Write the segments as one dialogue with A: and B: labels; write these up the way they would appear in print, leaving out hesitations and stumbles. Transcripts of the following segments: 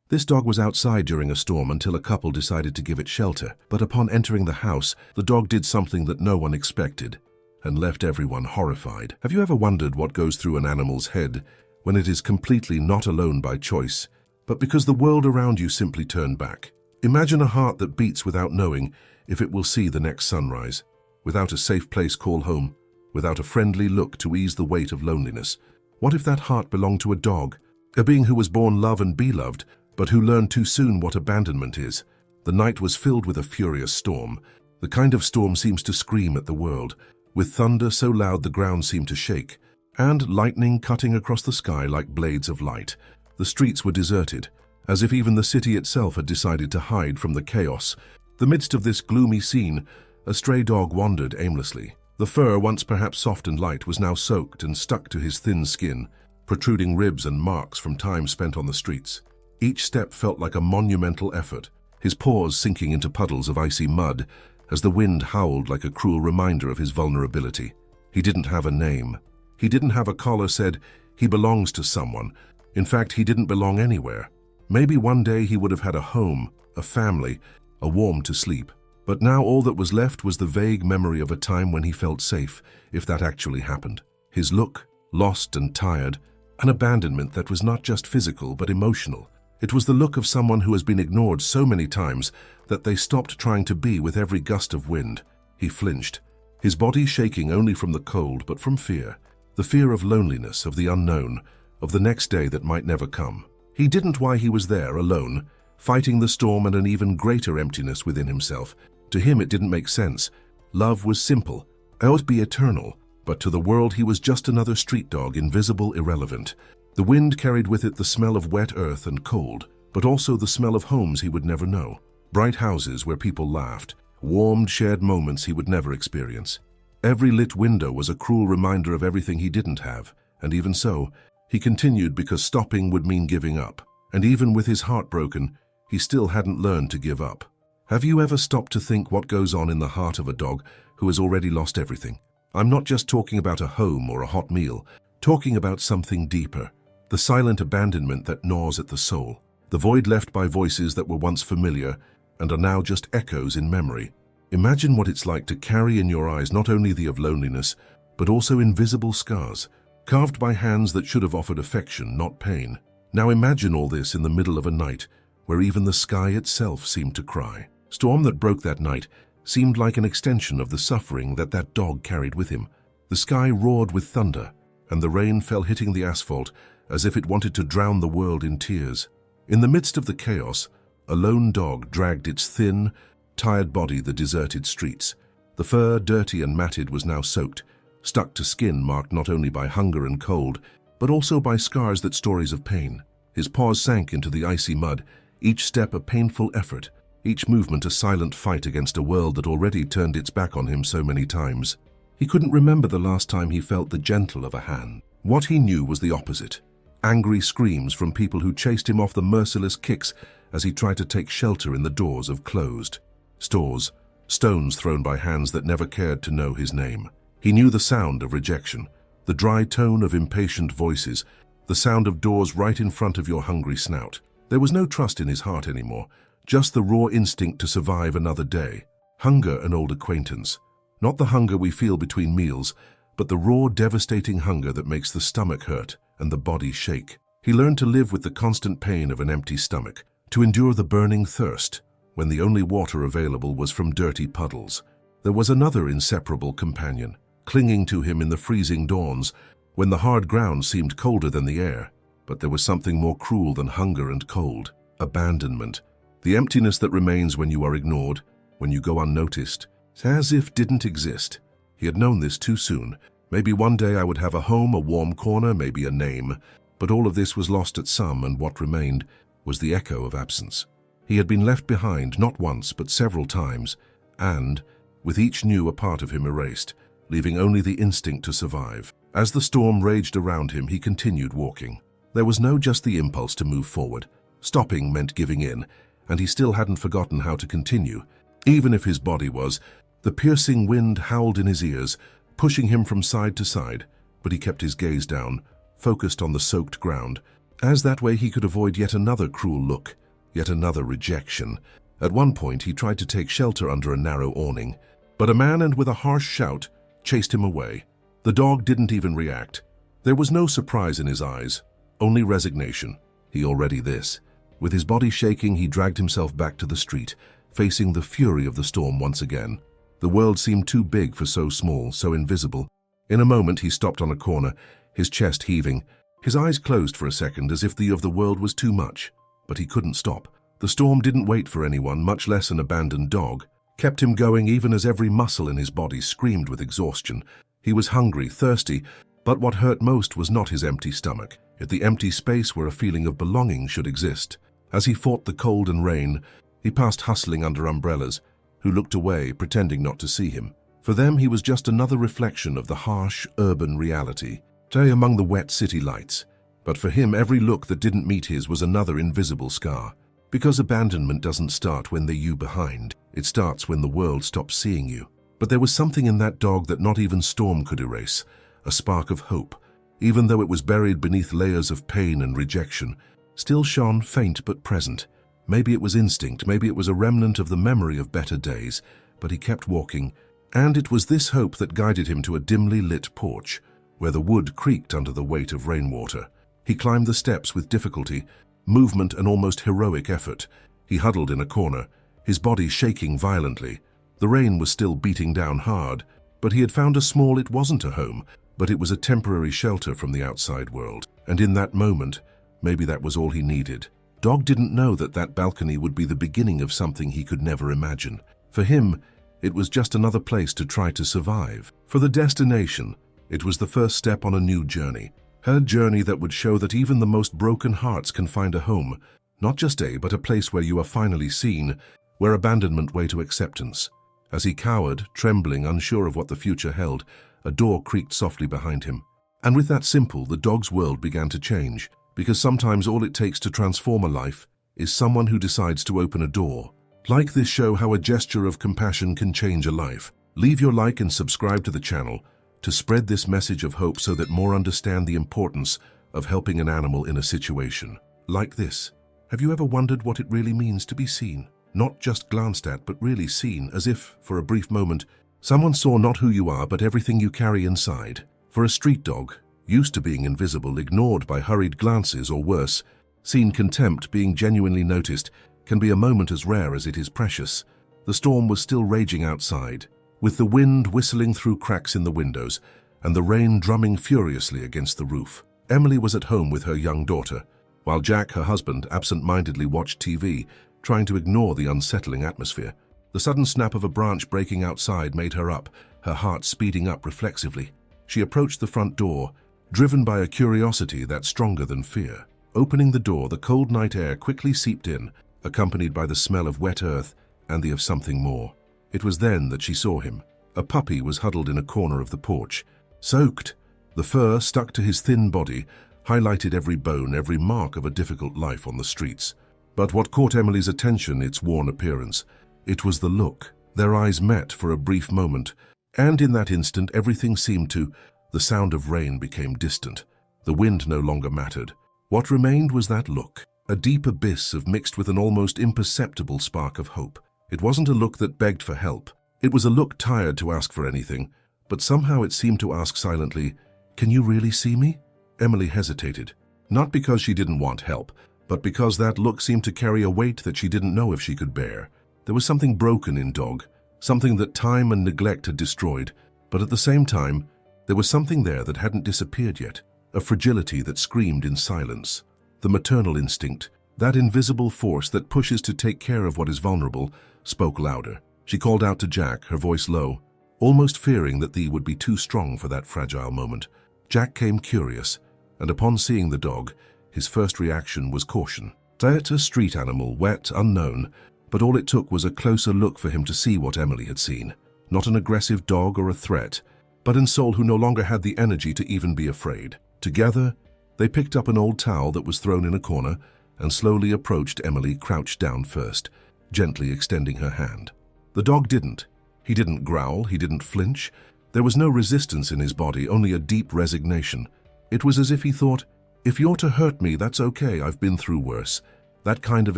A: This dog was outside during a storm until a couple decided to give it shelter, but upon entering the house, the dog did something that no one expected and left everyone horrified. Have you ever wondered what goes through an animal's head when it is completely not alone by choice, but because the world around you simply turned back? Imagine a heart that beats without knowing if it will see the next sunrise, without a safe place called home, without a friendly look to ease the weight of loneliness. What if that heart belonged to a dog, a being who was born love and be loved, but who learned too soon what abandonment is? The night was filled with a furious storm. The kind of storm seems to scream at the world, with thunder so loud the ground seemed to shake, and lightning cutting across the sky like blades of light. The streets were deserted, as if even the city itself had decided to hide from the chaos. In the midst of this gloomy scene, a stray dog wandered aimlessly. The fur, once perhaps soft and light, was now soaked and stuck to his thin skin, protruding ribs and marks from time spent on the streets. Each step felt like a monumental effort, his paws sinking into puddles of icy mud as the wind howled like a cruel reminder of his vulnerability. He didn't have a name. He didn't have a collar said, "He belongs to someone." In fact, he didn't belong anywhere. Maybe one day he would have had a home, a family, a warm to sleep. But now all that was left was the vague memory of a time when he felt safe, if that actually happened. His look, lost and tired, an abandonment that was not just physical but emotional. It was the look of someone who has been ignored so many times that they stopped trying to be with every gust of wind. He flinched, his body shaking only from the cold but from fear. The fear of loneliness, of the unknown, of the next day that might never come. He didn't why he was there, alone, fighting the storm and an even greater emptiness within himself. To him it didn't make sense. Love was simple, ought to be eternal, but to the world he was just another street dog, invisible, irrelevant. The wind carried with it the smell of wet earth and cold, but also the smell of homes he would never know. Bright houses where people laughed, warmed, shared moments he would never experience. Every lit window was a cruel reminder of everything he didn't have, and even so, he continued because stopping would mean giving up. And even with his heart broken, he still hadn't learned to give up. Have you ever stopped to think what goes on in the heart of a dog who has already lost everything? I'm not just talking about a home or a hot meal, talking about something deeper. The silent abandonment that gnaws at the soul. The void left by voices that were once familiar and are now just echoes in memory. Imagine what it's like to carry in your eyes not only the of loneliness, but also invisible scars, carved by hands that should have offered affection, not pain. Now imagine all this in the middle of a night where even the sky itself seemed to cry. Storm that broke that night seemed like an extension of the suffering that dog carried with him. The sky roared with thunder, and the rain fell hitting the asphalt as if it wanted to drown the world in tears. In the midst of the chaos, a lone dog dragged its thin, tired body the deserted streets. The fur, dirty and matted, was now soaked, stuck to skin marked not only by hunger and cold, but also by scars that stories of pain. His paws sank into the icy mud, each step a painful effort, each movement a silent fight against a world that already turned its back on him so many times. He couldn't remember the last time he felt the gentle of a hand. What he knew was the opposite. Angry screams from people who chased him off, the merciless kicks as he tried to take shelter in the doors of closed stores, stones thrown by hands that never cared to know his name. He knew the sound of rejection, the dry tone of impatient voices, the sound of doors right in front of your hungry snout. There was no trust in his heart anymore, just the raw instinct to survive another day. Hunger, an old acquaintance. Not the hunger we feel between meals, but the raw, devastating hunger that makes the stomach hurt and the body shake. He learned to live with the constant pain of an empty stomach, to endure the burning thirst when the only water available was from dirty puddles. There was another inseparable companion, clinging to him in the freezing dawns when the hard ground seemed colder than the air. But there was something more cruel than hunger and cold: abandonment. The emptiness that remains when you are ignored, when you go unnoticed, as if didn't exist. He had known this too soon. Maybe one day I would have a home, a warm corner, maybe a name. But all of this was lost at some, and what remained was the echo of absence. He had been left behind, not once, but several times, and, with each new, a part of him erased, leaving only the instinct to survive. As the storm raged around him, he continued walking. There was no just the impulse to move forward. Stopping meant giving in, and he still hadn't forgotten how to continue, even if his body was. The piercing wind howled in his ears, pushing him from side to side, but he kept his gaze down, focused on the soaked ground. as that way he could avoid yet another cruel look, yet another rejection. At one point he tried to take shelter under a narrow awning, but a man, and with a harsh shout, chased him away. The dog didn't even react. There was no surprise in his eyes, only resignation. He already this. With his body shaking, he dragged himself back to the street, facing the fury of the storm once again. The world seemed too big for so small, so invisible. In a moment he stopped on a corner, his chest heaving. His eyes closed for a second as if the world was too much. But he couldn't stop. The storm didn't wait for anyone, much less an abandoned dog. Kept him going even as every muscle in his body screamed with exhaustion. He was hungry, thirsty, but what hurt most was not his empty stomach, yet the empty space where a feeling of belonging should exist. As he fought the cold and rain, he passed hustling under umbrellas, who looked away, pretending not to see him. For them, he was just another reflection of the harsh, urban reality, day among the wet city lights. But for him, every look that didn't meet his was another invisible scar. Because abandonment doesn't start when they're you behind. It starts when the world stops seeing you. But there was something in that dog that not even storm could erase, a spark of hope. Even though it was buried beneath layers of pain and rejection, still shone faint but present. Maybe it was instinct, maybe it was a remnant of the memory of better days, but he kept walking, and it was this hope that guided him to a dimly lit porch, where the wood creaked under the weight of rainwater. He climbed the steps with difficulty, movement and almost heroic effort. He huddled in a corner, his body shaking violently. The rain was still beating down hard, but he had found it wasn't a home, but it was a temporary shelter from the outside world. And in that moment, maybe that was all he needed. Dog didn't know that that balcony would be the beginning of something he could never imagine. For him, it was just another place to try to survive. For the destination, it was the first step on a new journey. Her journey that would show that even the most broken hearts can find a home, not just but a place where you are finally seen, where abandonment way to acceptance. As he cowered, trembling, unsure of what the future held, a door creaked softly behind him. And with that simple, the dog's world began to change, because sometimes all it takes to transform a life is someone who decides to open a door. Like this show how a gesture of compassion can change a life. Leave your like and subscribe to the channel to spread this message of hope so that more understand the importance of helping an animal in a situation like this. Have you ever wondered what it really means to be seen? Not just glanced at, but really seen, as if, for a brief moment, someone saw not who you are, but everything you carry inside. For a street dog, used to being invisible, ignored by hurried glances, or worse, seen contempt, being genuinely noticed, can be a moment as rare as it is precious. The storm was still raging outside, with the wind whistling through cracks in the windows and the rain drumming furiously against the roof. Emily was at home with her young daughter, while Jack, her husband, absent-mindedly watched TV, trying to ignore the unsettling atmosphere. The sudden snap of a branch breaking outside made her up, her heart speeding up reflexively. She approached the front door, driven by a curiosity that's stronger than fear. Opening the door, the cold night air quickly seeped in, accompanied by the smell of wet earth and the of something more. It was then that she saw him. A puppy was huddled in a corner of the porch, soaked. The fur stuck to his thin body, highlighted every bone, every mark of a difficult life on the streets. But what caught Emily's attention, its worn appearance. It was the look. Their eyes met for a brief moment, and in that instant everything seemed to. The sound of rain became distant. The wind no longer mattered. What remained was that look, a deep abyss of mixed with an almost imperceptible spark of hope. It wasn't a look that begged for help. It was a look tired to ask for anything, but somehow it seemed to ask silently, "Can you really see me?" Emily hesitated, not because she didn't want help, but because that look seemed to carry a weight that she didn't know if she could bear. There was something broken in Dog, something that time and neglect had destroyed, but at the same time, there was something there that hadn't disappeared yet, a fragility that screamed in silence. The maternal instinct, that invisible force that pushes to take care of what is vulnerable, spoke louder. She called out to Jack, her voice low, almost fearing that Thee would be too strong for that fragile moment. Jack came curious, and upon seeing the dog, his first reaction was caution. That a street animal, wet, unknown, but all it took was a closer look for him to see what Emily had seen. Not an aggressive dog or a threat, but a soul who no longer had the energy to even be afraid. Together, they picked up an old towel that was thrown in a corner and slowly approached Emily, crouched down first, gently extending her hand. The dog didn't. He didn't growl, he didn't flinch. There was no resistance in his body, only a deep resignation. It was as if he thought, If you're to hurt me, that's okay, I've been through worse. That kind of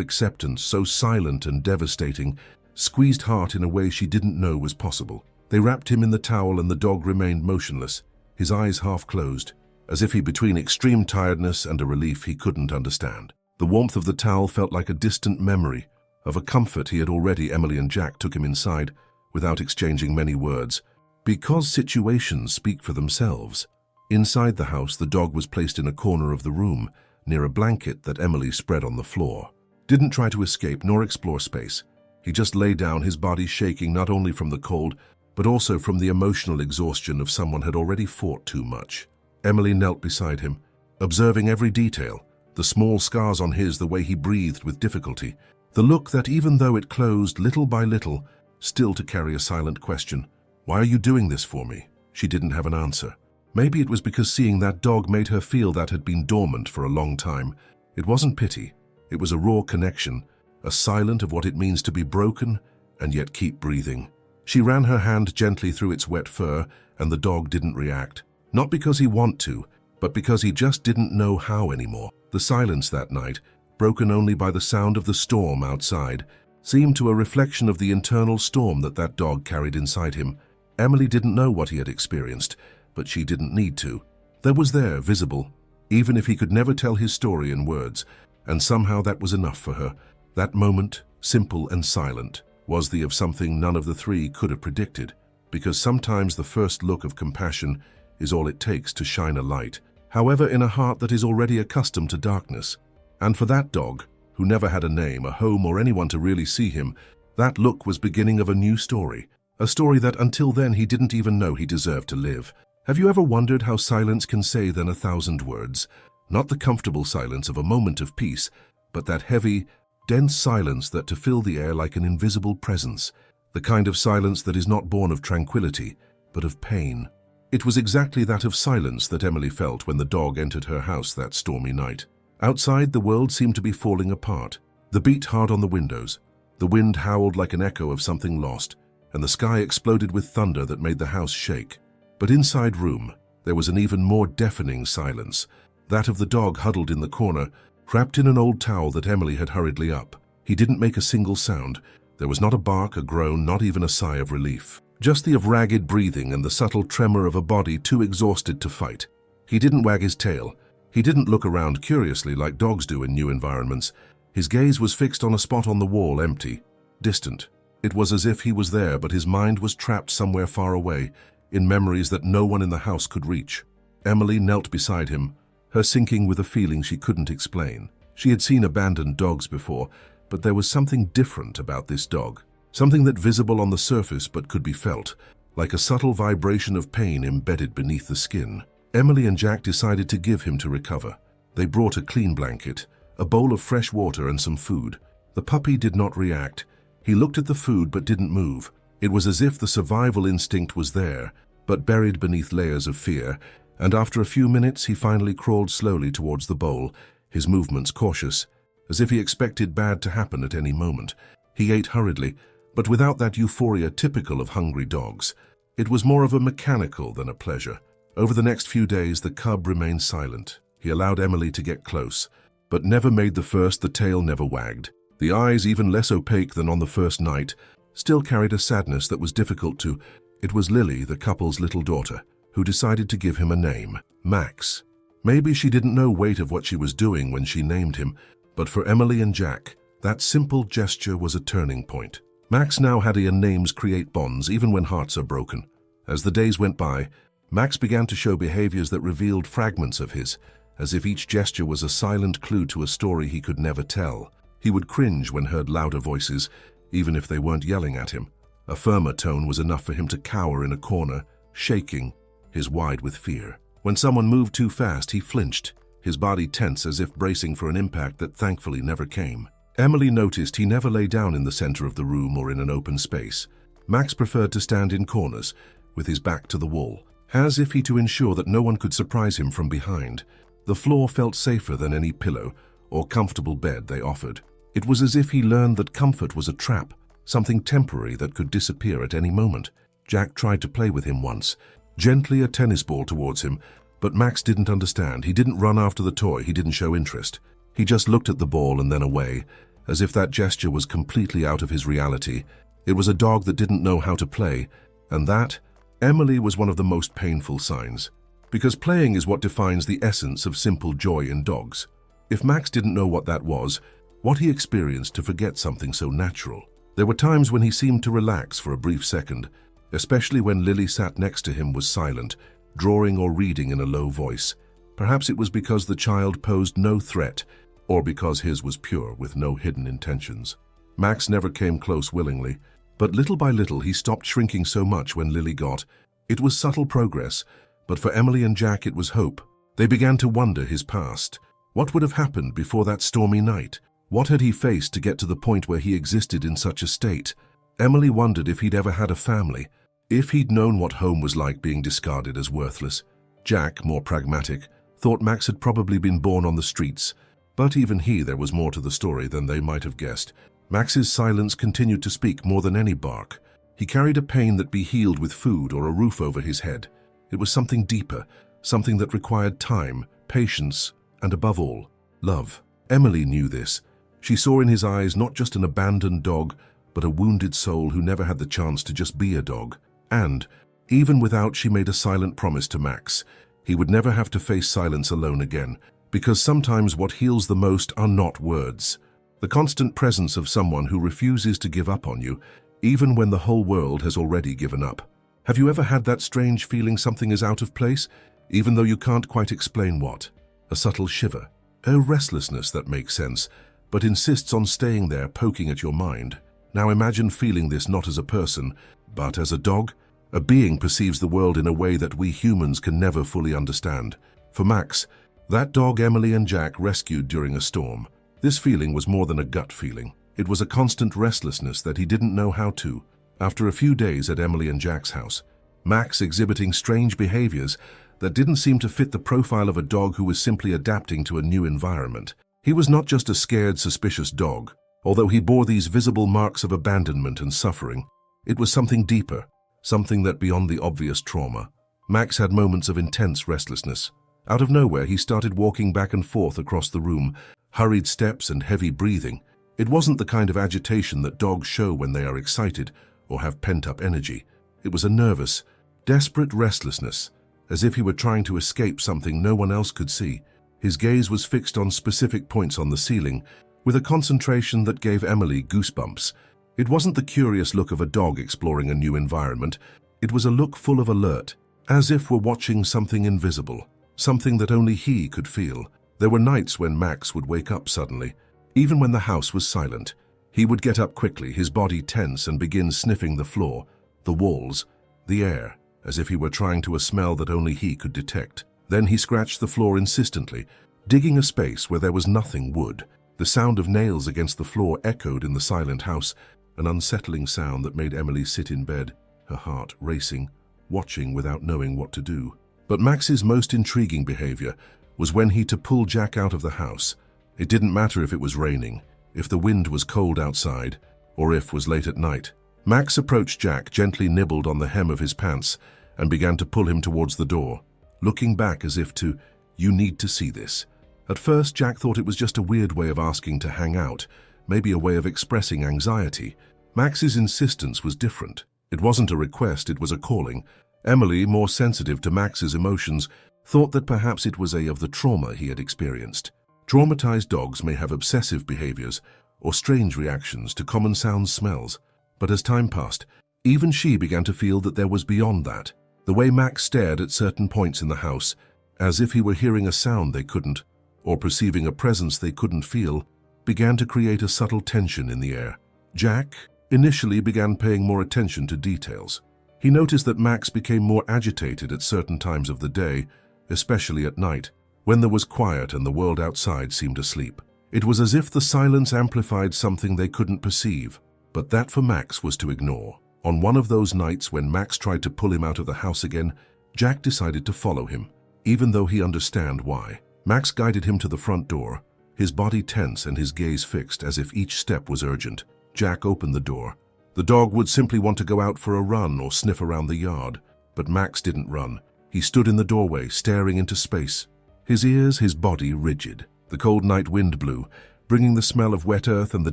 A: acceptance, so silent and devastating, squeezed Hart in a way she didn't know was possible. They wrapped him in the towel and the dog remained motionless, his eyes half closed, as if he between extreme tiredness and a relief he couldn't understand. The warmth of the towel felt like a distant memory of a comfort he had already. Emily and Jack took him inside, without exchanging many words, because situations speak for themselves. Inside the house, the dog was placed in a corner of the room, near a blanket that Emily spread on the floor. Didn't try to escape nor explore space. He just lay down, his body shaking not only from the cold, but also from the emotional exhaustion of someone had already fought too much. Emily knelt beside him, observing every detail, the small scars on his, the way he breathed with difficulty, the look that, even though it closed little by little, still to carry a silent question. Why are you doing this for me? She didn't have an answer. Maybe it was because seeing that dog made her feel that had been dormant for a long time. It wasn't pity. It was a raw connection, a silent of what it means to be broken and yet keep breathing. She ran her hand gently through its wet fur, and the dog didn't react. Not because he wanted to, but because he just didn't know how anymore. The silence that night, broken only by the sound of the storm outside, seemed to a reflection of the internal storm that dog carried inside him. Emily didn't know what he had experienced, but she didn't need to. There was there, visible, even if he could never tell his story in words, and somehow that was enough for her. That moment, simple and silent, was the of something none of the three could have predicted, because sometimes the first look of compassion is all it takes to shine a light, however, in a heart that is already accustomed to darkness. And for that dog, who never had a name, a home, or anyone to really see him, that look was beginning of a new story, a story that until then he didn't even know he deserved to live. Have you ever wondered how silence can say then 1,000 words? Not the comfortable silence of a moment of peace, but that heavy, dense silence that to fill the air like an invisible presence, the kind of silence that is not born of tranquility, but of pain. It was exactly that of silence that Emily felt when the dog entered her house that stormy night. Outside, the world seemed to be falling apart. The beat hard on the windows, the wind howled like an echo of something lost, and the sky exploded with thunder that made the house shake. But inside room, there was an even more deafening silence, that of the dog huddled in the corner, wrapped in an old towel that Emily had hurriedly up. He didn't make a single sound. There was not a bark, a groan, not even a sigh of relief. Just the of ragged breathing and the subtle tremor of a body too exhausted to fight. He didn't wag his tail. He didn't look around curiously like dogs do in new environments. His gaze was fixed on a spot on the wall, empty, distant. It was as if he was there, but his mind was trapped somewhere far away, in memories that no one in the house could reach. Emily knelt beside him, her sinking with a feeling she couldn't explain. She had seen abandoned dogs before, but there was something different about this dog. Something that visible on the surface but could be felt, like a subtle vibration of pain embedded beneath the skin. Emily and Jack decided to give him to recover. They brought a clean blanket, a bowl of fresh water and some food. The puppy did not react. He looked at the food but didn't move. It was as if the survival instinct was there, but buried beneath layers of fear, and after a few minutes he finally crawled slowly towards the bowl, his movements cautious, as if he expected bad to happen at any moment. He ate hurriedly, but without that euphoria typical of hungry dogs. It was more of a mechanical than a pleasure. Over the next few days, the cub remained silent. He allowed Emily to get close, but never made the first. The tail never wagged. The eyes, even less opaque than on the first night, still carried a sadness that was difficult to. It was Lily, the couple's little daughter, who decided to give him a name, Max. Maybe she didn't know weight of what she was doing when she named him, but for Emily and Jack, that simple gesture was a turning point. Max now had and names create bonds even when hearts are broken. As the days went by, Max began to show behaviors that revealed fragments of his, as if each gesture was a silent clue to a story he could never tell. He would cringe when heard louder voices, even if they weren't yelling at him. A firmer tone was enough for him to cower in a corner, shaking, his wide with fear. When someone moved too fast, he flinched, his body tense as if bracing for an impact that thankfully never came. Emily noticed he never lay down in the center of the room or in an open space. Max preferred to stand in corners, with his back to the wall, as if to ensure that no one could surprise him from behind. The floor felt safer than any pillow or comfortable bed they offered. It was as if he learned that comfort was a trap, something temporary that could disappear at any moment. Jack tried to play with him once, gently a tennis ball towards him, But Max didn't understand. He didn't run after the toy. He didn't show interest. He just looked at the ball and then away, as if that gesture was completely out of his reality. It was a dog that didn't know how to play, and that, Emily, was one of the most painful signs. Because playing is what defines the essence of simple joy in dogs. If Max didn't know what that was, what he experienced to forget something so natural. There were times when he seemed to relax for a brief second, especially when Lily sat next to him was silent, drawing or reading in a low voice. Perhaps it was because the child posed no threat, or because his was pure with no hidden intentions. Max never came close willingly, but little by little he stopped shrinking so much when Lily got. It was subtle progress, but for Emily and Jack it was hope. They began to wonder his past. What would have happened before that stormy night? What had he faced to get to the point where he existed in such a state? Emily wondered if he'd ever had a family, if he'd known what home was like being discarded as worthless. Jack, more pragmatic, thought Max had probably been born on the streets, but even there was more to the story than they might have guessed. Max's silence continued to speak more than any bark. He carried a pain that be healed with food or a roof over his head. It was something deeper, something that required time, patience, and above all, love. Emily knew this. She saw in his eyes not just an abandoned dog, but a wounded soul who never had the chance to just be a dog. And, even without, she made a silent promise to Max. He would never have to face silence alone again, because sometimes what heals the most are not words. The constant presence of someone who refuses to give up on you, even when the whole world has already given up. Have you ever had that strange feeling something is out of place, even though you can't quite explain what? A subtle shiver, a restlessness that makes sense, but insists on staying there, poking at your mind. Now imagine feeling this not as a person, but as a dog. A being perceives the world in a way that we humans can never fully understand. For Max, that dog Emily and Jack rescued during a storm. This feeling was more than a gut feeling. It was a constant restlessness that he didn't know how to. After a few days at Emily and Jack's house, Max exhibiting strange behaviors that didn't seem to fit the profile of a dog who was simply adapting to a new environment. He was not just a scared, suspicious dog. Although he bore these visible marks of abandonment and suffering, it was something deeper, something that beyond the obvious trauma. Max had moments of intense restlessness. Out of nowhere, he started walking back and forth across the room, hurried steps and heavy breathing. It wasn't the kind of agitation that dogs show when they are excited or have pent-up energy. It was a nervous, desperate restlessness, as if he were trying to escape something no one else could see. His gaze was fixed on specific points on the ceiling, with a concentration that gave Emily goosebumps. It wasn't the curious look of a dog exploring a new environment. It was a look full of alert, as if we're watching something invisible, something that only he could feel. There were nights when Max would wake up suddenly. Even when the house was silent, he would get up quickly, his body tense, and begin sniffing the floor, the walls, the air, as if he were trying to a smell that only he could detect. Then he scratched the floor insistently, digging a space where there was nothing wood. The sound of nails against the floor echoed in the silent house, an unsettling sound that made Emily sit in bed, her heart racing, watching without knowing what to do. But Max's most intriguing behavior was when he to pull Jack out of the house. It didn't matter if it was raining, if the wind was cold outside, or if it was late at night. Max approached Jack, gently nibbled on the hem of his pants, and began to pull him towards the door, looking back as if to, "You need to see this." At first, Jack thought it was just a weird way of asking to hang out, maybe a way of expressing anxiety. Max's insistence was different. It wasn't a request, it was a calling. Emily, more sensitive to Max's emotions, thought that perhaps it was of the trauma he had experienced. Traumatized dogs may have obsessive behaviors or strange reactions to common sounds, smells. But as time passed, even she began to feel that there was beyond that. The way Max stared at certain points in the house, as if he were hearing a sound they couldn't, or perceiving a presence they couldn't feel, began to create a subtle tension in the air. Jack initially began paying more attention to details. He noticed that Max became more agitated at certain times of the day, especially at night, when there was quiet and the world outside seemed asleep. It was as if the silence amplified something they couldn't perceive, but that for Max was to ignore. On one of those nights when Max tried to pull him out of the house again, Jack decided to follow him, even though he understood why. Max guided him to the front door, his body tense and his gaze fixed as if each step was urgent. Jack opened the door. The dog would simply want to go out for a run or sniff around the yard, but Max didn't run. He stood in the doorway, staring into space. His ears, his body rigid. The cold night wind blew, bringing the smell of wet earth and the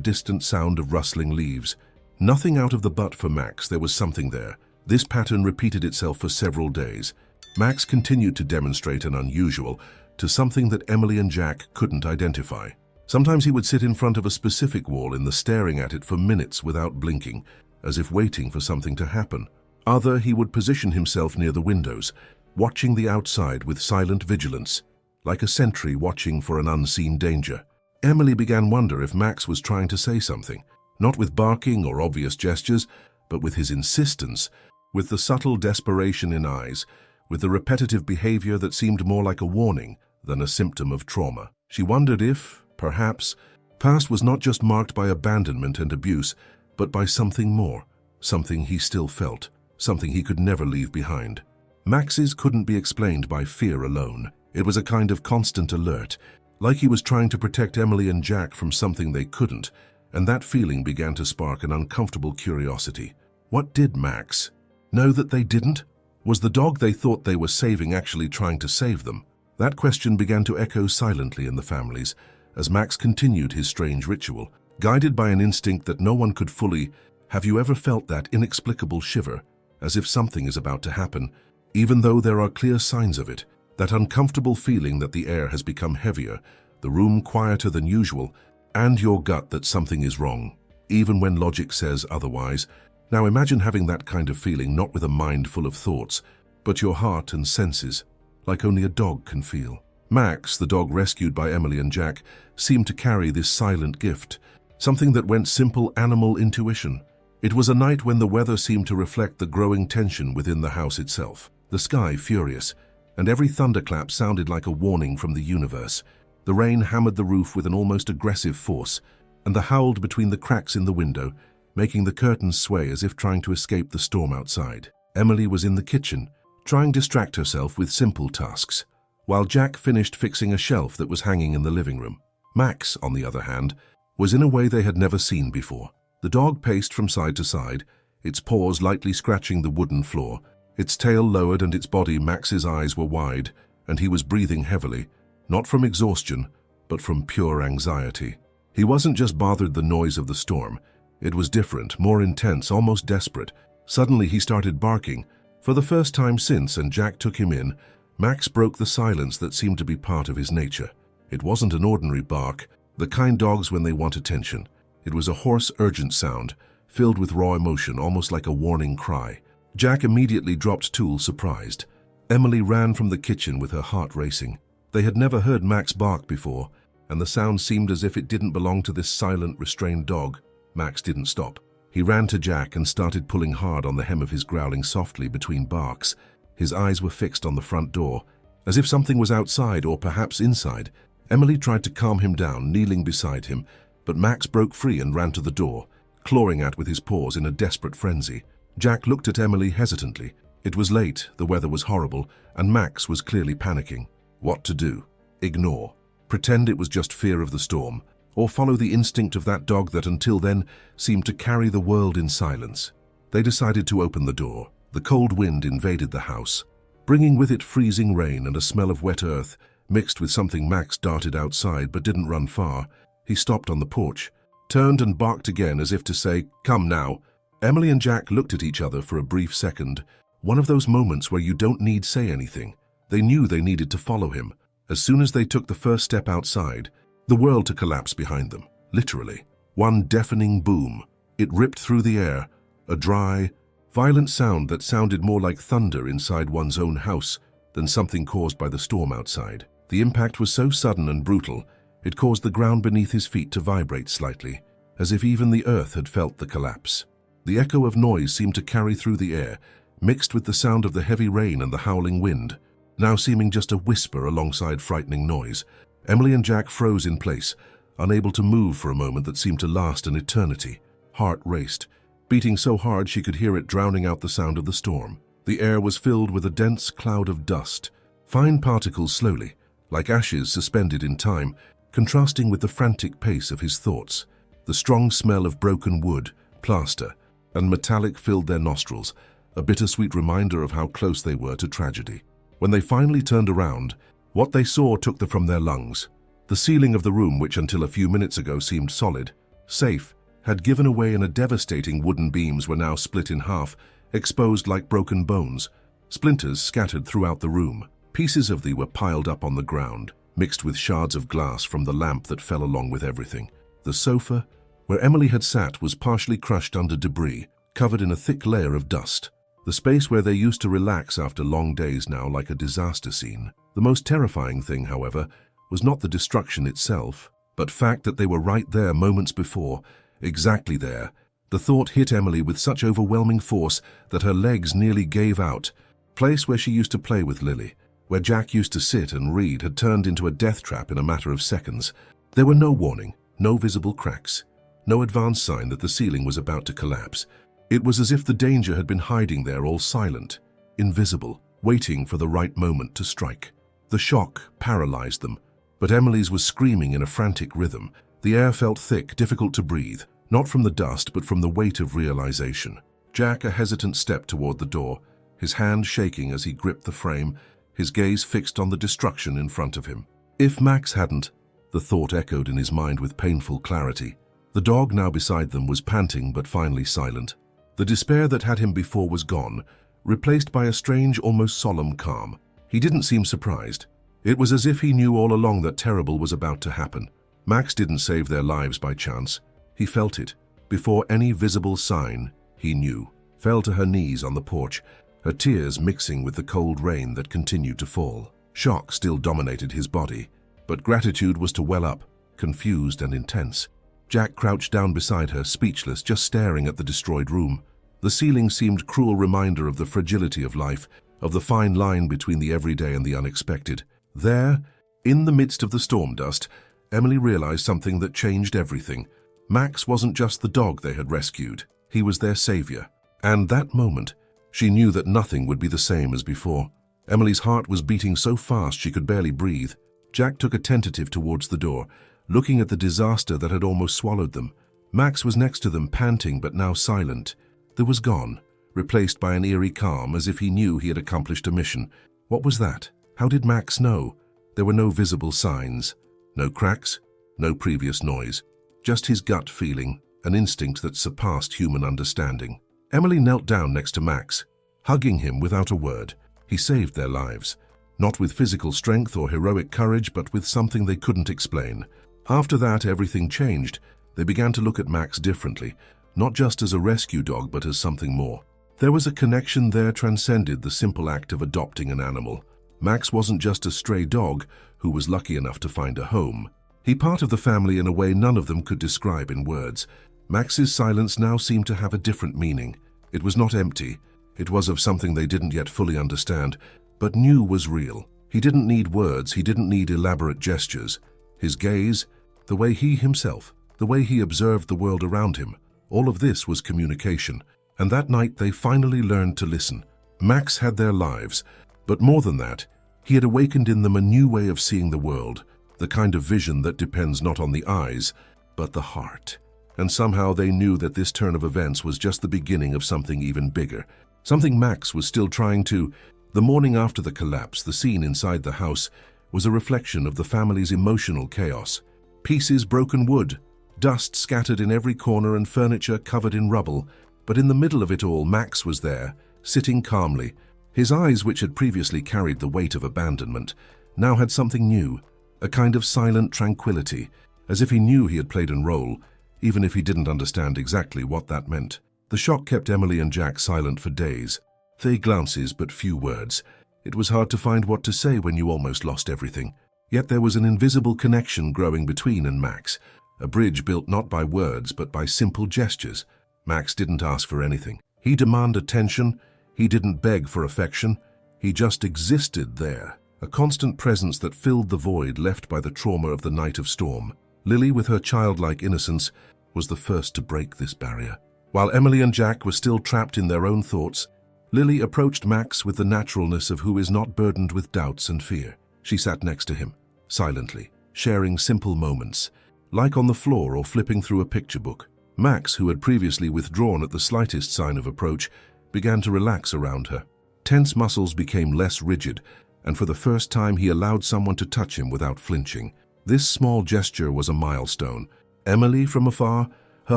A: distant sound of rustling leaves. Nothing out of the butt for Max, there was something there. This pattern repeated itself for several days. Max continued to demonstrate an unusual to something that Emily and Jack couldn't identify. Sometimes he would sit in front of a specific wall in the staring at it for minutes without blinking, as if waiting for something to happen. Other, he would position himself near the windows, watching the outside with silent vigilance, like a sentry watching for an unseen danger. Emily began wonder if Max was trying to say something, not with barking or obvious gestures, but with his insistence, with the subtle desperation in eyes, with the repetitive behavior that seemed more like a warning than a symptom of trauma. She wondered if, perhaps, past was not just marked by abandonment and abuse, but by something more, something he still felt, something he could never leave behind. Max's couldn't be explained by fear alone. It was a kind of constant alert, like he was trying to protect Emily and Jack from something they couldn't, and that feeling began to spark an uncomfortable curiosity. What did Max know that they didn't? Was the dog they thought they were saving actually trying to save them? That question began to echo silently in the families as Max continued his strange ritual, guided by an instinct that no one could fully. Have you ever felt that inexplicable shiver, as if something is about to happen, even though there are clear signs of it? That uncomfortable feeling that the air has become heavier, the room quieter than usual, and your gut that something is wrong, even when logic says otherwise. Now imagine having that kind of feeling, not with a mind full of thoughts, but your heart and senses, like only a dog can feel. Max, the dog rescued by Emily and Jack, seemed to carry this silent gift, something that went simple animal intuition. It was a night when the weather seemed to reflect the growing tension within the house itself. The sky furious, and every thunderclap sounded like a warning from the universe. The rain hammered the roof with an almost aggressive force, and the howled between the cracks in the window, making the curtains sway as if trying to escape the storm outside. Emily was in the kitchen, trying to distract herself with simple tasks, while Jack finished fixing a shelf that was hanging in the living room. Max, on the other hand, was in a way they had never seen before. The dog paced from side to side, its paws lightly scratching the wooden floor, its tail lowered and its body. Max's eyes were wide, and he was breathing heavily, not from exhaustion, but from pure anxiety. He wasn't just bothered the noise of the storm. It was different, more intense, almost desperate. Suddenly he started barking, for the first time since, and Jack took him in. Max broke the silence that seemed to be part of his nature. It wasn't an ordinary bark, the kind dogs when they want attention. It was a hoarse, urgent sound, filled with raw emotion, almost like a warning cry. Jack immediately dropped tool, surprised. Emily ran from the kitchen with her heart racing. They had never heard Max bark before, and the sound seemed as if it didn't belong to this silent, restrained dog. Max didn't stop. He ran to Jack and started pulling hard on the hem of his, growling softly between barks. His eyes were fixed on the front door, as if something was outside or perhaps inside. Emily tried to calm him down, kneeling beside him, but Max broke free and ran to the door, clawing at with his paws in a desperate frenzy. Jack looked at Emily hesitantly. It was late, the weather was horrible, and Max was clearly panicking. What to do? Ignore? Pretend it was just fear of the storm? Or follow the instinct of that dog that until then seemed to carry the world in silence? They decided to open the door. The cold wind invaded the house, bringing with it freezing rain and a smell of wet earth, mixed with something. Max darted outside but didn't run far. He stopped on the porch, turned and barked again as if to say, "Come now." Emily and Jack looked at each other for a brief second, one of those moments where you don't need say anything. They knew they needed to follow him. As soon as they took the first step outside, the world to collapse behind them, literally. One deafening boom. It ripped through the air, a dry, violent sound that sounded more like thunder inside one's own house than something caused by the storm outside. The impact was so sudden and brutal, it caused the ground beneath his feet to vibrate slightly, as if even the earth had felt the collapse. The echo of noise seemed to carry through the air, mixed with the sound of the heavy rain and the howling wind, now seeming just a whisper alongside frightening noise. Emily and Jack froze in place, unable to move for a moment that seemed to last an eternity. Heart raced, beating so hard she could hear it drowning out the sound of the storm. The air was filled with a dense cloud of dust, fine particles slowly, like ashes suspended in time, contrasting with the frantic pace of his thoughts. The strong smell of broken wood, plaster, and metallic filled their nostrils, a bittersweet reminder of how close they were to tragedy. When they finally turned around, what they saw took them from their lungs. The ceiling of the room, which until a few minutes ago seemed solid, safe, had given way, and devastating wooden beams were now split in half, exposed like broken bones. Splinters scattered throughout the room. Pieces of them were piled up on the ground, mixed with shards of glass from the lamp that fell along with everything. The sofa, where Emily had sat, was partially crushed under debris, covered in a thick layer of dust. The space where they used to relax after long days now like a disaster scene. The most terrifying thing, however, was not the destruction itself, but fact that they were right there moments before, exactly there. The thought hit Emily with such overwhelming force that her legs nearly gave out. Place where she used to play with Lily, where Jack used to sit and read, had turned into a death trap in a matter of seconds. There were no warning, no visible cracks, no advance sign that the ceiling was about to collapse. It was as if the danger had been hiding there, all silent, invisible, waiting for the right moment to strike. The shock paralyzed them, but Emily's was screaming in a frantic rhythm. The air felt thick, difficult to breathe, not from the dust but from the weight of realization. Jack, a hesitant step toward the door, his hand shaking as he gripped the frame, his gaze fixed on the destruction in front of him. If Max hadn't, the thought echoed in his mind with painful clarity. The dog now beside them was panting but finally silent. The despair that had him before was gone, replaced by a strange, almost solemn calm. He didn't seem surprised. It was as if he knew all along that terrible was about to happen. Max didn't save their lives by chance. He felt it. Before any visible sign, he knew. Fell to her knees on the porch, her tears mixing with the cold rain that continued to fall. Shock still dominated his body, but gratitude was to well up, confused and intense. Jack crouched down beside her, speechless, just staring at the destroyed room. The ceiling seemed a cruel reminder of the fragility of life, of the fine line between the everyday and the unexpected. There, in the midst of the storm dust, Emily realized something that changed everything. Max wasn't just the dog they had rescued. He was their savior. And that moment, she knew that nothing would be the same as before. Emily's heart was beating so fast she could barely breathe. Jack took a tentative towards the door, looking at the disaster that had almost swallowed them. Max was next to them, panting but now silent. There was gone, replaced by an eerie calm, as if he knew he had accomplished a mission. What was that? How did Max know? There were no visible signs, no cracks, no previous noise. Just his gut feeling, an instinct that surpassed human understanding. Emily knelt down next to Max, hugging him without a word. He saved their lives, not with physical strength or heroic courage, but with something they couldn't explain. After that, everything changed. They began to look at Max differently, not just as a rescue dog, but as something more. There was a connection there transcended the simple act of adopting an animal. Max wasn't just a stray dog who was lucky enough to find a home. He part of the family in a way none of them could describe in words. Max's silence now seemed to have a different meaning. It was not empty. It was of something they didn't yet fully understand, but knew was real. He didn't need words, he didn't need elaborate gestures. His gaze, the way he himself, the way he observed the world around him, all of this was communication. And that night they finally learned to listen. Max had their lives, but more than that, he had awakened in them a new way of seeing the world, the kind of vision that depends not on the eyes, but the heart. And somehow they knew that this turn of events was just the beginning of something even bigger, something Max was still trying to. The morning after the collapse, the scene inside the house was a reflection of the family's emotional chaos. Pieces, broken wood, dust scattered in every corner and furniture covered in rubble. But in the middle of it all, Max was there, sitting calmly. His eyes, which had previously carried the weight of abandonment, now had something new, a kind of silent tranquility, as if he knew he had played a role, even if he didn't understand exactly what that meant. The shock kept Emily and Jack silent for days. Vague glances, but few words. It was hard to find what to say when you almost lost everything. Yet there was an invisible connection growing between and Max, a bridge built not by words but by simple gestures. Max didn't ask for anything. He demanded attention. He didn't beg for affection. He just existed there, a constant presence that filled the void left by the trauma of the night of storm. Lily, with her childlike innocence, was the first to break this barrier. While Emily and Jack were still trapped in their own thoughts, Lily approached Max with the naturalness of who is not burdened with doubts and fear. She sat next to him, silently, sharing simple moments, like on the floor or flipping through a picture book. Max, who had previously withdrawn at the slightest sign of approach, began to relax around her. Tense muscles became less rigid, and for the first time he allowed someone to touch him without flinching. This small gesture was a milestone. Emily, from afar, her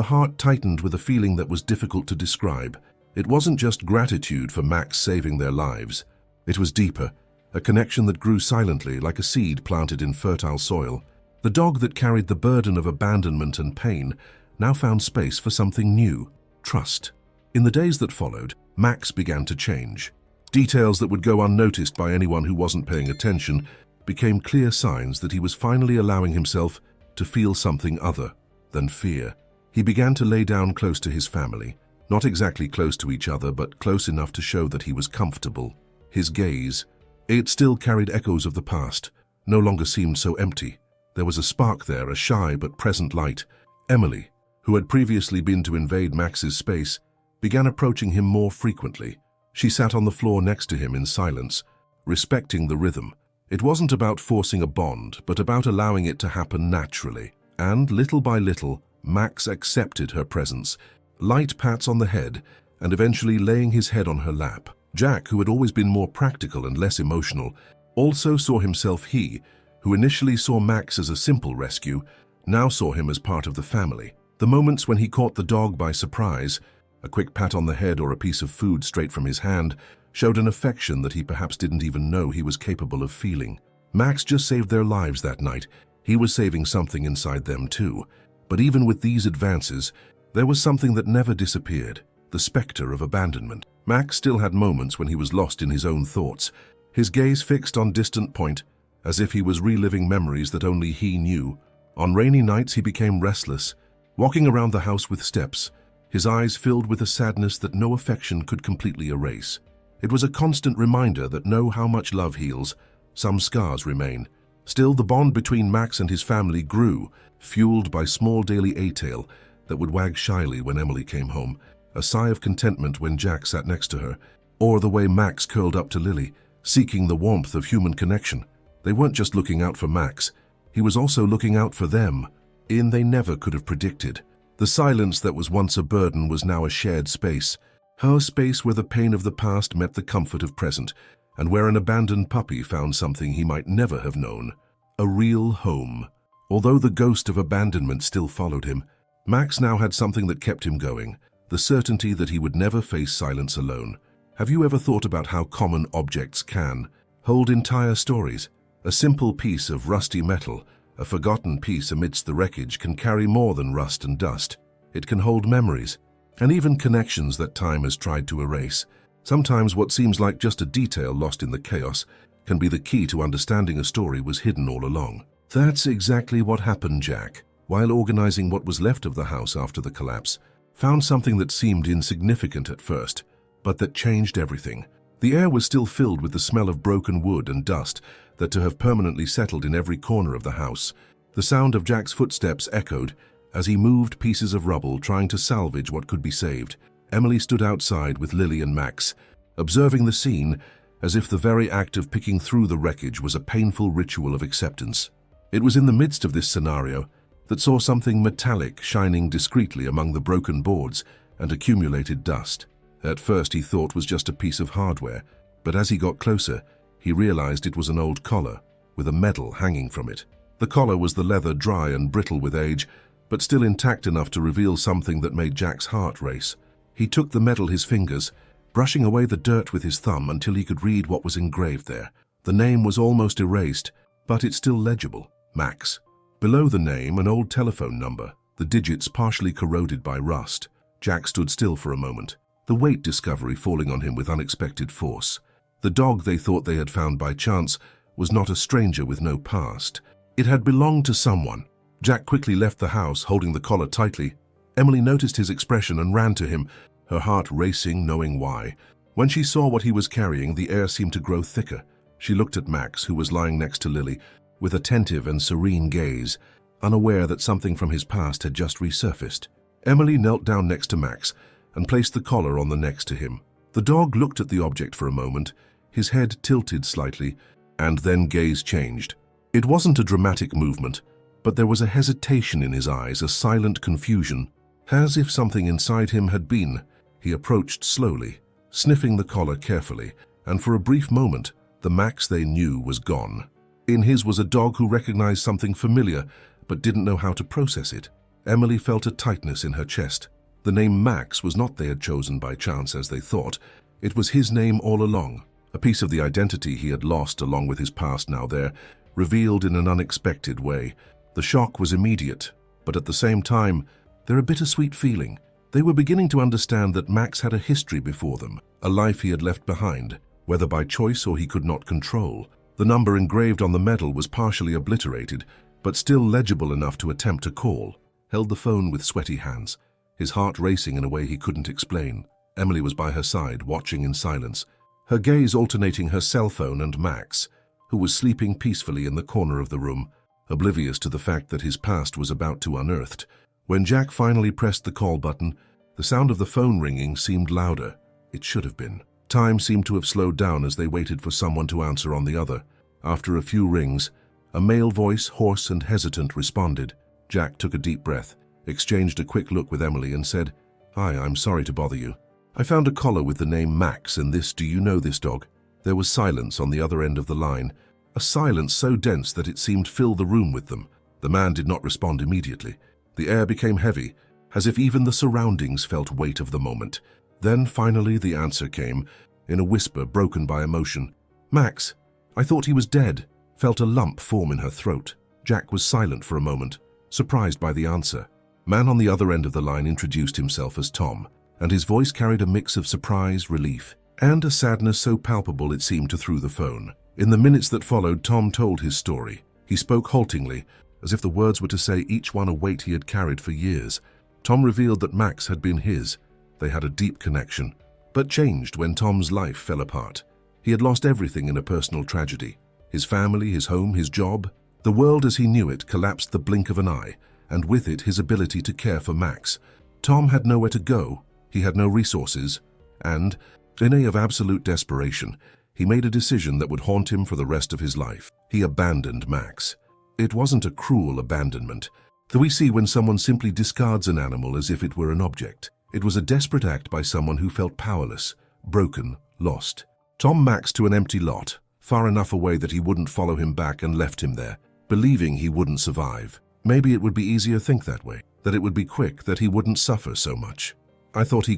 A: heart tightened with a feeling that was difficult to describe. It wasn't just gratitude for Max saving their lives. It was deeper, a connection that grew silently like a seed planted in fertile soil. The dog that carried the burden of abandonment and pain now found space for something new: trust. In the days that followed, Max began to change. Details that would go unnoticed by anyone who wasn't paying attention became clear signs that he was finally allowing himself to feel something other than fear. He began to lay down close to his family, not exactly close to each other, but close enough to show that he was comfortable. His gaze, it still carried echoes of the past, no longer seemed so empty. There was a spark there, a shy but present light. Emily, who had previously been to invade Max's space, began approaching him more frequently. She sat on the floor next to him in silence, respecting the rhythm. It wasn't about forcing a bond, but about allowing it to happen naturally. And little by little, Max accepted her presence, light pats on the head, and eventually laying his head on her lap. Jack, who had always been more practical and less emotional, also saw himself. He, who initially saw Max as a simple rescue, now saw him as part of the family. The moments when he caught the dog by surprise, a quick pat on the head or a piece of food straight from his hand, showed an affection that he perhaps didn't even know he was capable of feeling. Max just saved their lives that night. He was saving something inside them too. But even with these advances, there was something that never disappeared: the specter of abandonment. Max still had moments when he was lost in his own thoughts, his gaze fixed on distant point, as if he was reliving memories that only he knew. On rainy nights he became restless, walking around the house with steps, his eyes filled with a sadness that no affection could completely erase. It was a constant reminder that no how much love heals, some scars remain. Still, the bond between Max and his family grew, fueled by small daily a-tail that would wag shyly when Emily came home, a sigh of contentment when Jack sat next to her, or the way Max curled up to Lily, seeking the warmth of human connection. They weren't just looking out for Max, he was also looking out for them, in they never could have predicted. The silence that was once a burden was now a shared space, her space where the pain of the past met the comfort of present, and where an abandoned puppy found something he might never have known: a real home. Although the ghost of abandonment still followed him, Max now had something that kept him going, the certainty that he would never face silence alone. Have you ever thought about how common objects can hold entire stories? A simple piece of rusty metal, a forgotten piece amidst the wreckage, can carry more than rust and dust. It can hold memories, and even connections that time has tried to erase. Sometimes what seems like just a detail lost in the chaos can be the key to understanding a story was hidden all along. That's exactly what happened. Jack, while organizing what was left of the house after the collapse, found something that seemed insignificant at first, but that changed everything. The air was still filled with the smell of broken wood and dust that to have permanently settled in every corner of the house. The sound of Jack's footsteps echoed as he moved pieces of rubble, trying to salvage what could be saved. Emily stood outside with Lily and Max, observing the scene as if the very act of picking through the wreckage was a painful ritual of acceptance. It was in the midst of this scenario that saw something metallic shining discreetly among the broken boards and accumulated dust. At first he thought was just a piece of hardware, but as he got closer, he realized it was an old collar with a medal hanging from it. The collar was the leather dry and brittle with age, but still intact enough to reveal something that made Jack's heart race. He took the medal his fingers, brushing away the dirt with his thumb until he could read what was engraved there. The name was almost erased, but it's still legible: Max. Below the name, an old telephone number, the digits partially corroded by rust. Jack stood still for a moment, the weight discovery falling on him with unexpected force. The dog they thought they had found by chance was not a stranger with no past. It had belonged to someone. Jack quickly left the house, holding the collar tightly. Emily noticed his expression and ran to him, her heart racing, knowing why. When she saw what he was carrying, the air seemed to grow thicker. She looked at Max, who was lying next to Lily, with attentive and serene gaze, unaware that something from his past had just resurfaced. Emily knelt down next to Max and placed the collar on the next to him. The dog looked at the object for a moment, his head tilted slightly, and then gaze changed. It wasn't a dramatic movement, but there was a hesitation in his eyes, a silent confusion, as if something inside him had been. He approached slowly, sniffing the collar carefully, and for a brief moment, The Max they knew was gone. In his was a dog who recognized something familiar, but didn't know how to process it. Emily felt a tightness in her chest. The name Max was not they had chosen by chance as they thought. It was his name all along. A piece of the identity he had lost along with his past now there, revealed in an unexpected way. The shock was immediate, but at the same time, there a bittersweet feeling. They were beginning to understand that Max had a history before them, a life he had left behind, whether by choice or he could not control. The number engraved on the medal was partially obliterated, but still legible enough to attempt a call. Held the phone with sweaty hands, his heart racing in a way he couldn't explain. Emily was by her side, watching in silence, her gaze alternating her cell phone and Max, who was sleeping peacefully in the corner of the room, oblivious to the fact that his past was about to be unearthed. When Jack finally pressed the call button, the sound of the phone ringing seemed louder. It should have been. Time seemed to have slowed down as they waited for someone to answer on the other. After a few rings, a male voice, hoarse and hesitant, responded. Jack took a deep breath, exchanged a quick look with Emily and said, "Hi, I'm sorry to bother you. I found a collar with the name Max and this, do you know this dog?" There was silence on the other end of the line, a silence so dense that it seemed to fill the room with them. The man did not respond immediately. The air became heavy, as if even the surroundings felt weight of the moment. Then finally the answer came, in a whisper broken by emotion. "Max, I thought he was dead," felt a lump form in her throat. Jack was silent for a moment, surprised by the answer. Man on the other end of the line introduced himself as Tom, and his voice carried a mix of surprise, relief, and a sadness so palpable it seemed to through the phone. In the minutes that followed, Tom told his story. He spoke haltingly, as if the words were to say each one a weight he had carried for years. Tom revealed that Max had been his. They had a deep connection, but changed when Tom's life fell apart. He had lost everything in a personal tragedy. His family, his home, his job. The world as he knew it collapsed the blink of an eye, and with it his ability to care for Max. Tom had nowhere to go. He had no resources, and, in a of absolute desperation, he made a decision that would haunt him for the rest of his life. He abandoned Max. It wasn't a cruel abandonment, that we see when someone simply discards an animal as if it were an object. It was a desperate act by someone who felt powerless, broken, lost. Tom Max to an empty lot, far enough away that he wouldn't follow him back, and left him there, believing he wouldn't survive. Maybe it would be easier to think that way, that it would be quick, that he wouldn't suffer so much. I thought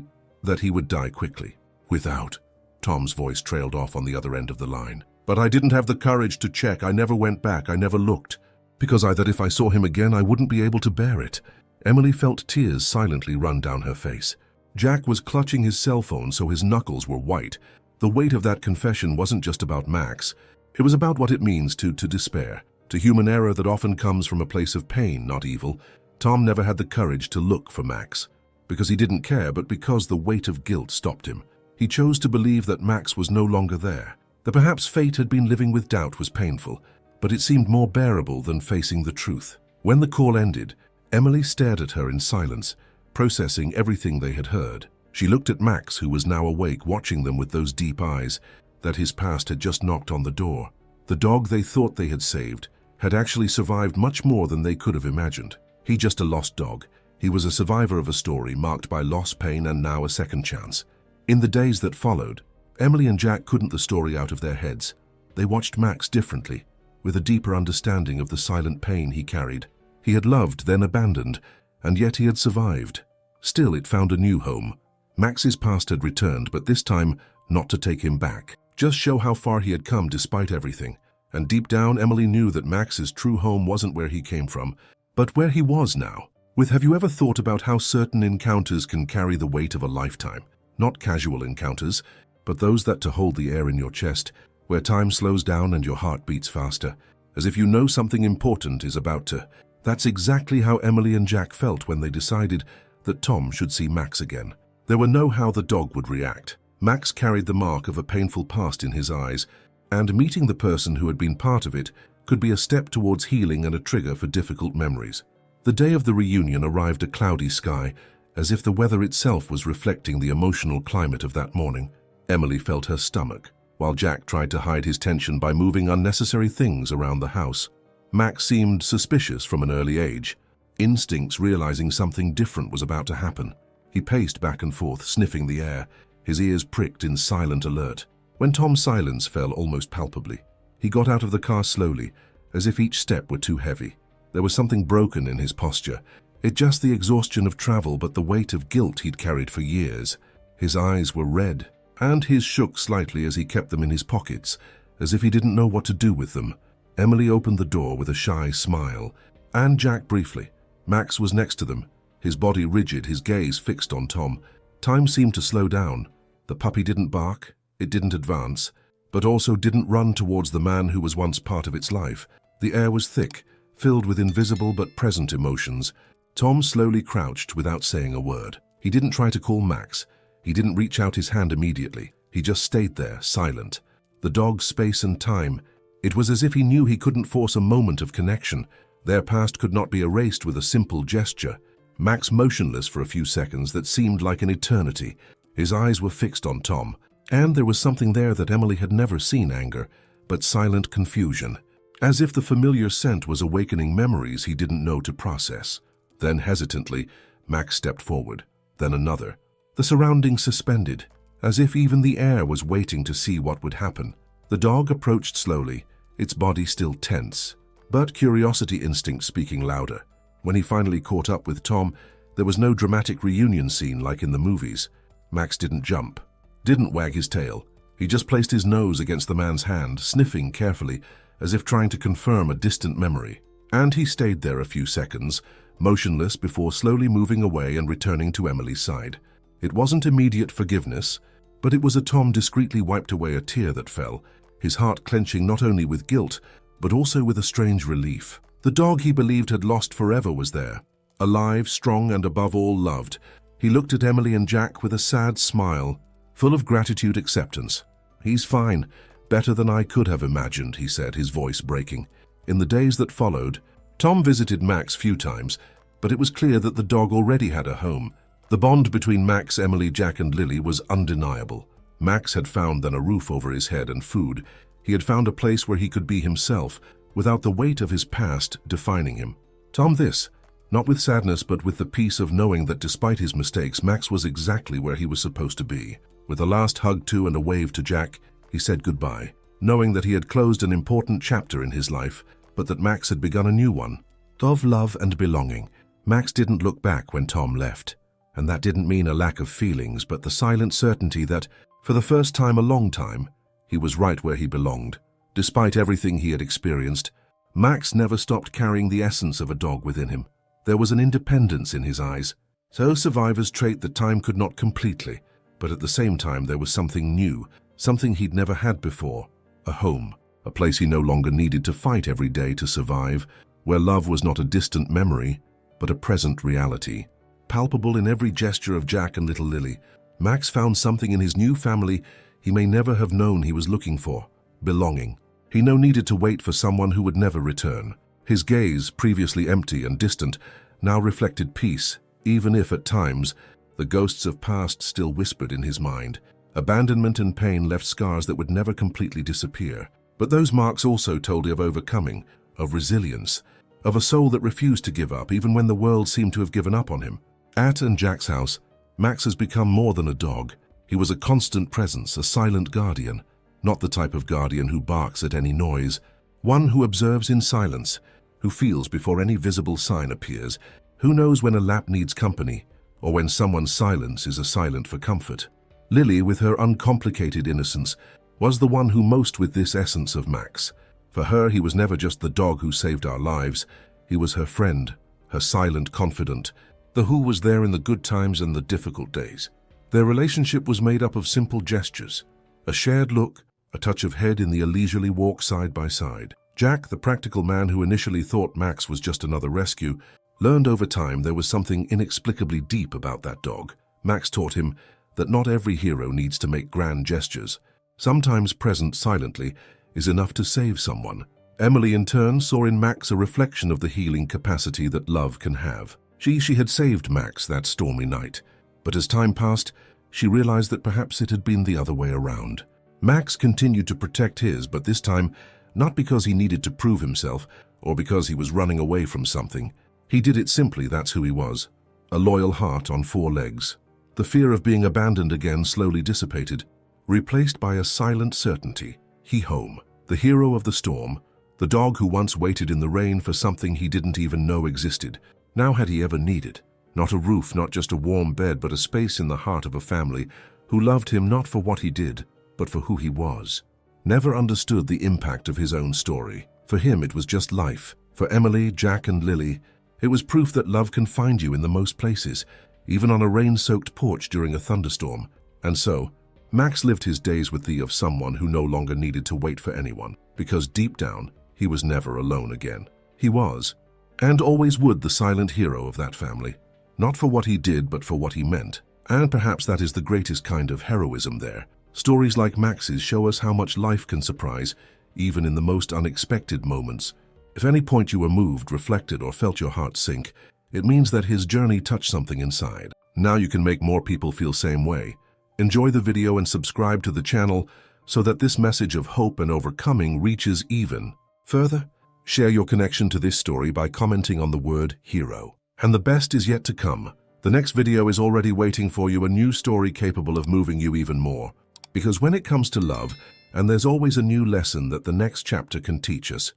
A: that he would die quickly. Without. Tom's voice trailed off on the other end of the line. But I didn't have the courage to check. I never went back. I never looked. Because that if I saw him again, I wouldn't be able to bear it. Emily felt tears silently run down her face. Jack was clutching his cell phone so his knuckles were white. The weight of that confession wasn't just about Max. It was about what it means to despair, to human error that often comes from a place of pain, not evil. Tom never had the courage to look for Max, because he didn't care, but because the weight of guilt stopped him. He chose to believe that Max was no longer there. That perhaps fate had been living with doubt was painful, but it seemed more bearable than facing the truth. When the call ended, Emily stared at her in silence, processing everything they had heard. She looked at Max, who was now awake, watching them with those deep eyes, that his past had just knocked on the door. The dog they thought they had saved had actually survived much more than they could have imagined. He just a lost dog. He was a survivor of a story marked by loss, pain, and now a second chance. In the days that followed, Emily and Jack couldn't the story out of their heads. They watched Max differently, with a deeper understanding of the silent pain he carried. He had loved, then abandoned, and yet he had survived. Still, it found a new home. Max's past had returned, but this time not to take him back. Just show how far he had come despite everything. And deep down, Emily knew that Max's true home wasn't where he came from, but where he was now. Have you ever thought about how certain encounters can carry the weight of a lifetime? Not casual encounters, but those that to hold the air in your chest, where time slows down and your heart beats faster, as if you know something important is about to. That's exactly how Emily and Jack felt when they decided that Tom should see Max again. There were no how the dog would react. Max carried the mark of a painful past in his eyes, and meeting the person who had been part of it could be a step towards healing and a trigger for difficult memories. The day of the reunion arrived a cloudy sky, as if the weather itself was reflecting the emotional climate of that morning. Emily felt her stomach, while Jack tried to hide his tension by moving unnecessary things around the house. Max seemed suspicious from an early age, instincts realizing something different was about to happen. He paced back and forth, sniffing the air, his ears pricked in silent alert. When Tom's silence fell almost palpably, he got out of the car slowly, as if each step were too heavy. There was something broken in his posture. It just the exhaustion of travel, but the weight of guilt he'd carried for years. His eyes were red, and his shook slightly as he kept them in his pockets, as if he didn't know what to do with them. Emily opened the door with a shy smile, and Jack briefly. Max was next to them, his body rigid, his gaze fixed on Tom. Time seemed to slow down. The puppy didn't bark, it didn't advance, but also didn't run towards the man who was once part of its life. The air was thick, filled with invisible but present emotions. Tom slowly crouched without saying a word. He didn't try to call Max. He didn't reach out his hand immediately. He just stayed there, silent. The dog's space and time. It was as if he knew he couldn't force a moment of connection. Their past could not be erased with a simple gesture. Max motionless for a few seconds that seemed like an eternity. His eyes were fixed on Tom, and there was something there that Emily had never seen: anger, but silent confusion. As if the familiar scent was awakening memories he didn't know to process. Then hesitantly, Max stepped forward, then another. The surroundings suspended, as if even the air was waiting to see what would happen. The dog approached slowly, its body still tense, but curiosity instinct speaking louder. When he finally caught up with Tom, there was no dramatic reunion scene like in the movies. Max didn't jump, didn't wag his tail. He just placed his nose against the man's hand, sniffing carefully, as if trying to confirm a distant memory. And he stayed there a few seconds, motionless, before slowly moving away and returning to Emily's side. It wasn't immediate forgiveness, but it was a Tom discreetly wiped away a tear that fell, his heart clenching not only with guilt, but also with a strange relief. The dog he believed had lost forever was there, alive, strong, and above all loved. He looked at Emily and Jack with a sad smile, full of gratitude, acceptance. "He's fine, better than I could have imagined," he said, his voice breaking. In the days that followed, Tom visited Max few times, but it was clear that the dog already had a home. The bond between Max, Emily, Jack, and Lily was undeniable. Max had found then a roof over his head and food. He had found a place where he could be himself, without the weight of his past defining him. Tom this, not with sadness but with the peace of knowing that despite his mistakes, Max was exactly where he was supposed to be. With a last hug to and a wave to Jack, he said goodbye, knowing that he had closed an important chapter in his life, but that Max had begun a new one, of love and belonging. Max didn't look back when Tom left, and that didn't mean a lack of feelings, but the silent certainty that, for the first time a long time, he was right where he belonged. Despite everything he had experienced, Max never stopped carrying the essence of a dog within him. There was an independence in his eyes, so survivor's trait that time could not completely, but at the same time there was something new, something he'd never had before, a home, a place he no longer needed to fight every day to survive, where love was not a distant memory, but a present reality. Palpable in every gesture of Jack and little Lily, Max found something in his new family he may never have known he was looking for: belonging. He no needed to wait for someone who would never return. His gaze, previously empty and distant, now reflected peace, even if at times the ghosts of past still whispered in his mind. Abandonment and pain left scars that would never completely disappear. But those marks also told of overcoming, of resilience, of a soul that refused to give up even when the world seemed to have given up on him. At and Jack's house, Max has become more than a dog. He was a constant presence, a silent guardian. Not the type of guardian who barks at any noise, one who observes in silence, who feels before any visible sign appears, who knows when a lap needs company, or when someone's silence is a silent for comfort. Lily, with her uncomplicated innocence, was the one who most with this essence of Max. For her, he was never just the dog who saved our lives. He was her friend, her silent confidant, the who was there in the good times and the difficult days. Their relationship was made up of simple gestures, a shared look, a touch of head in the leisurely walk side by side. Jack, the practical man who initially thought Max was just another rescue, learned over time there was something inexplicably deep about that dog. Max taught him that not every hero needs to make grand gestures. Sometimes present silently is enough to save someone. Emily, in turn, saw in Max a reflection of the healing capacity that love can have. She had saved Max that stormy night, but as time passed, she realized that perhaps it had been the other way around. Max continued to protect his, but this time, not because he needed to prove himself or because he was running away from something. He did it simply, that's who he was. A loyal heart on 4 legs. The fear of being abandoned again slowly dissipated. replaced by a silent certainty. He home, the hero of the storm, the dog who once waited in the rain for something he didn't even know existed. Now had he ever needed? Not a roof, not just a warm bed, but a space in the heart of a family who loved him not for what he did, but for who he was. Never understood the impact of his own story. For him, it was just life. For Emily, Jack, and Lily, it was proof that love can find you in the most places, even on a rain-soaked porch during a thunderstorm. And so, Max lived his days with the of someone who no longer needed to wait for anyone, because deep down, he was never alone again. He was, and always would, the silent hero of that family. Not for what he did, but for what he meant. And perhaps that is the greatest kind of heroism there. Stories like Max's show us how much life can surprise, even in the most unexpected moments. If any point you were moved, reflected, or felt your heart sink, it means that his journey touched something inside. Now you can make more people feel same way. Enjoy the video and subscribe to the channel so that this message of hope and overcoming reaches even further. Share your connection to this story by commenting on the word hero. And the best is yet to come. The next video is already waiting for you, a new story capable of moving you even more. Because when it comes to love, and there's always a new lesson that the next chapter can teach us.